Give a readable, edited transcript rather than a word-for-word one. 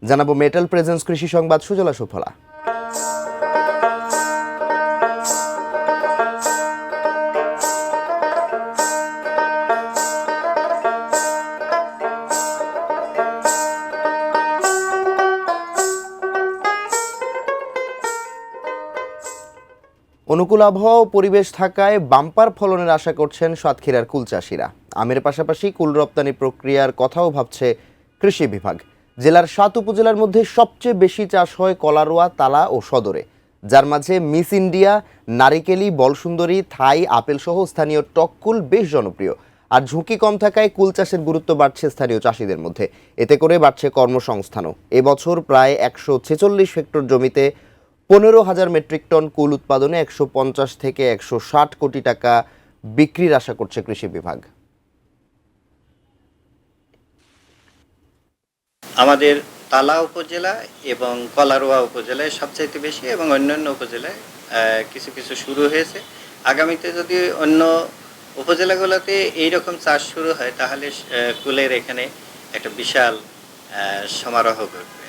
জানাবো metal presence কৃষি সংবাদ সুজলা সুফলা। অনুকূল আবহাওয়া ও পরিবেশ থাকায় বাম্পার ফলনের আশা করছেন সাতক্ষীরার কুল চাষিরা। আমের পাশাপাশি কুল রপ্তানি প্রক্রিয়ার কথাও ভাবছে কৃষি বিভাগ। জেলার ৭ উপজেলার মধ্যে সবচেয়ে বেশি চাষ হয় কলারোয়া, তালা ও সদরে, যার মাঝে মিস ইন্ডিয়া, নারিকেলি, বলসুন্দরী, থাই, আপেল সহ স্থানীয় টক কুল বেশ জনপ্রিয়। আর ঝুঁকি কম থাকায় কুল চাষের গুরুত্ব বাড়ছে স্থানীয় চাষিদের মধ্যে। এতে করে বাড়ছে কর্মসংস্থানও। এবছর প্রায় ১৪৬ হেক্টর জমিতে ১৫,০০০ মেট্রিক টন কুল উৎপাদনে ১৫০ থেকে ১৬০ কোটি টাকা বিক্রির আশা করছে কৃষি বিভাগ। আমাদের তালা উপজেলা এবং কলারোয়া উপজেলায় সবচাইতে বেশি এবং অন্যান্য উপজেলায় কিছু কিছু শুরু হয়েছে। আগামীতে যদি অন্য উপজেলাগুলোতে এইরকম চাষ শুরু হয় তাহলে কুলের এখানে একটা বিশাল সমারোহ ঘটবে।